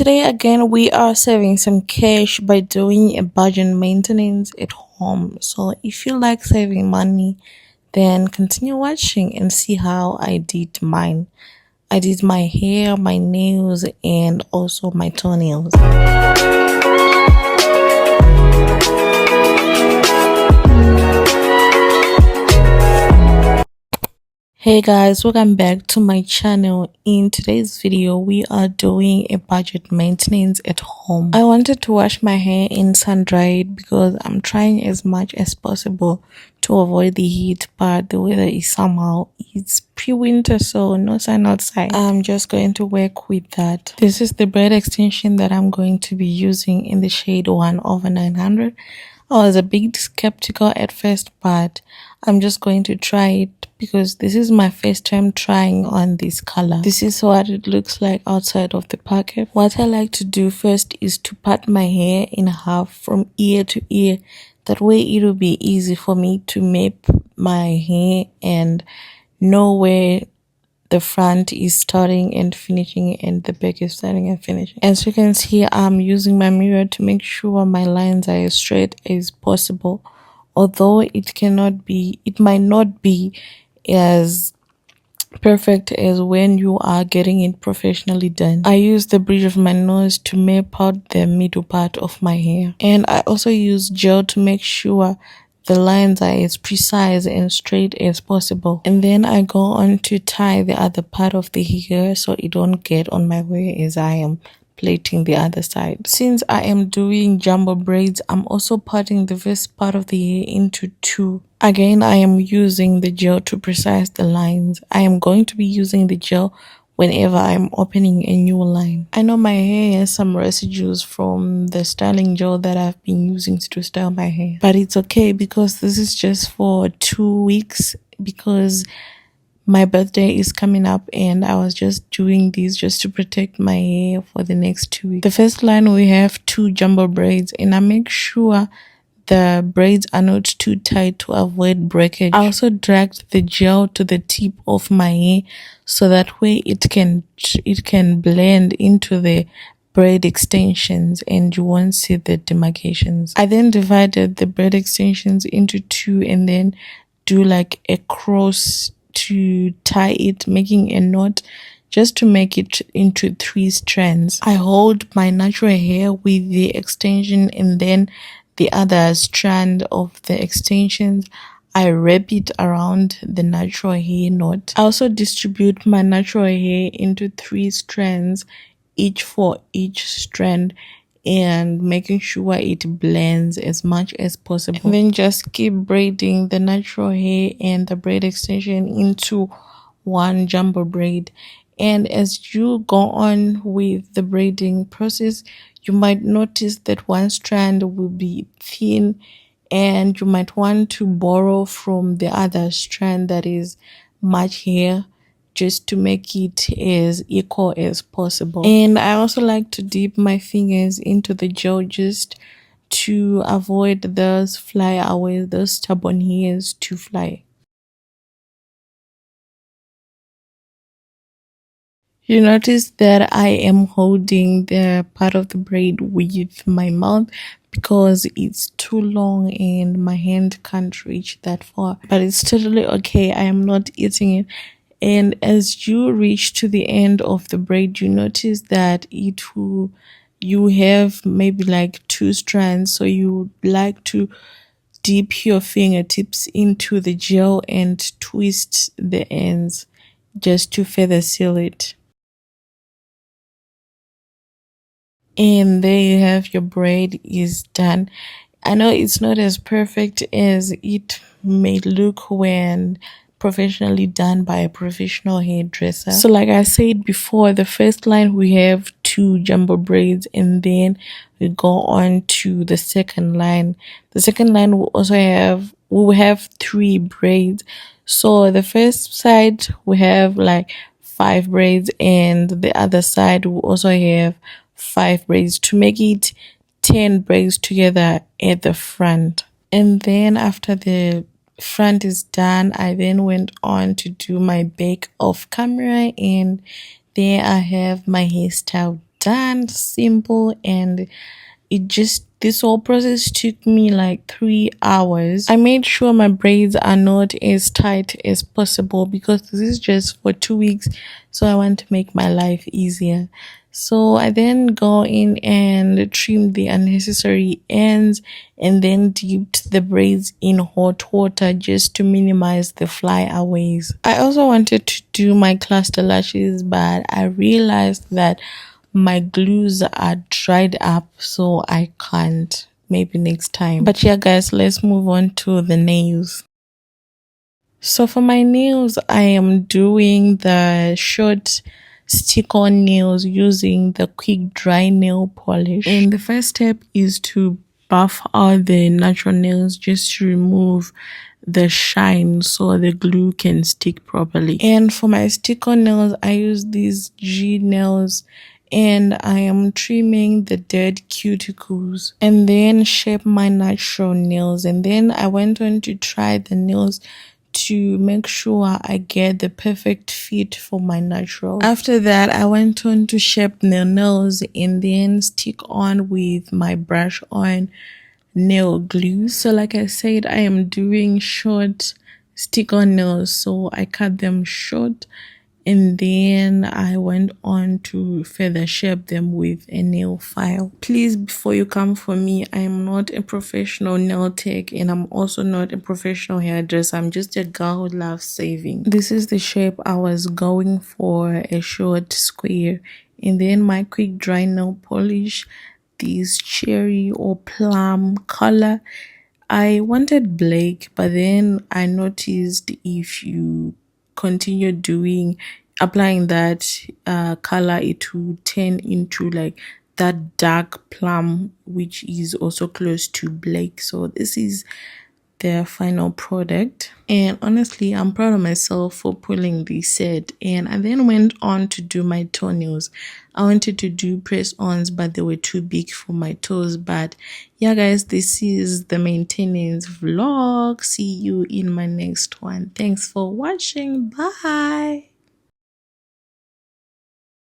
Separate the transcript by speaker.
Speaker 1: today again we are saving some cash by doing a budget maintenance at home. So if you like saving money, then continue watching and see how I did mine. I did my hair, my nails, and also my toenails. Hey guys, welcome back to my channel. In today's video we are doing a budget maintenance at home. I wanted to wash my hair in sun dried because I'm trying as much as possible to avoid the heat, but the weather is somehow, it's pre-winter, so no sun outside. I'm just going to work with that. This is the braid extension that I'm going to be using in the shade 1/900. I was a bit skeptical at first, but I'm just going to try it because this is my first time trying on this color. This is what it looks like outside of the packet. What I like to do first is to part my hair in half from ear to ear. That way it will be easy for me to map my hair and know where the front is starting and finishing and the back is starting and finishing. As you can see, I'm using my mirror to make sure my lines are as straight as possible, although it might not be as perfect as when you are getting it professionally done. I use the bridge of my nose to map out the middle part of my hair, and I also use gel to make sure the lines are as precise and straight as possible. And then I go on to tie the other part of the hair so it don't get on my hair as I am plaiting the other side. Since I am doing jumbo braids, I'm also parting the first part of the hair into two. Again, I am using the gel to precise the lines. I am going to be using the gel whenever I'm opening a new line. I know my hair has some residues from the styling gel that I've been using to style my hair, but it's okay because this is just for 2 weeks because my birthday is coming up and I was just doing this just to protect my hair for the next 2 weeks. The first line we have 2 jumbo braids, and I make sure the braids are not too tight to avoid breakage. I also dragged the gel to the tip of my hair so that way it can blend into the braid extensions and you won't see the demarcations. I then divided the braid extensions into 2 and then do like a cross to tie it, making a knot just to make it into 3 strands. I hold my natural hair with the extension and then the other strand of the extensions I wrap it around the natural hair knot. I also distribute my natural hair into 3 strands, each for each strand, and making sure it blends as much as possible. And then just keep braiding the natural hair and the braid extension into one jumbo braid. And as you go on with the braiding process, you might notice that one strand will be thin and you might want to borrow from the other strand that is much hair just to make it as equal as possible. And I also like to dip my fingers into the gel just to avoid those fly away, those stubborn hairs to fly. You notice that I am holding the part of the braid with my mouth because it's too long and my hand can't reach that far. But it's totally okay. I am not eating it. And as you reach to the end of the braid, you notice that you have maybe like 2 strands. So you like to dip your fingertips into the gel and twist the ends just to further seal it. And there you have your braid is done. I know it's not as perfect as it may look when professionally done by a professional hairdresser. So like I said before, the first line we have 2 jumbo braids and then we go on to the second line. The second line we have 3 braids. So the first side we have like 5 braids and the other side we also have 5 braids to make it 10 braids together at the front. And then after the front is done, I then went on to do my back off camera, and there I have my hairstyle done, simple, and this whole process took me like 3 hours. I made sure my braids are not as tight as possible because this is just for 2 weeks, so I want to make my life easier. So I then go in and trim the unnecessary ends and then dipped the braids in hot water just to minimize the flyaways. I also wanted to do my cluster lashes, but I realized that my glues are dried up, so I can't. Maybe next time. But yeah, guys, let's move on to the nails. So for my nails, I am doing the short stick-on nails using the quick dry nail polish. And the first step is to buff out the natural nails just to remove the shine so the glue can stick properly. And for my stick-on nails, I use these G nails and I am trimming the dead cuticles and then shape my natural nails. And then I went on to try the nails to make sure I get the perfect fit for my natural. After that, I went on to shape the nails and then stick on with my brush on nail glue. So like I said, I am doing short stick on nails, so I cut them short and then I went on to further shape them with a nail file. Please, before you come for me, I am not a professional nail tech and I'm also not a professional hairdresser. I'm just a girl who loves saving. This is the shape I was going for, a short square. And then my quick dry nail polish, this cherry or plum color. I wanted black, but then I noticed if you continue applying that color, it will turn into like that dark plum, which is also close to black. So this is their final product, and honestly I'm proud of myself for pulling this set. And I then went on to do my toenails. I wanted to do press-ons, but they were too big for my toes. But yeah guys, this is the maintenance vlog. See you in my next one. Thanks for watching. Bye.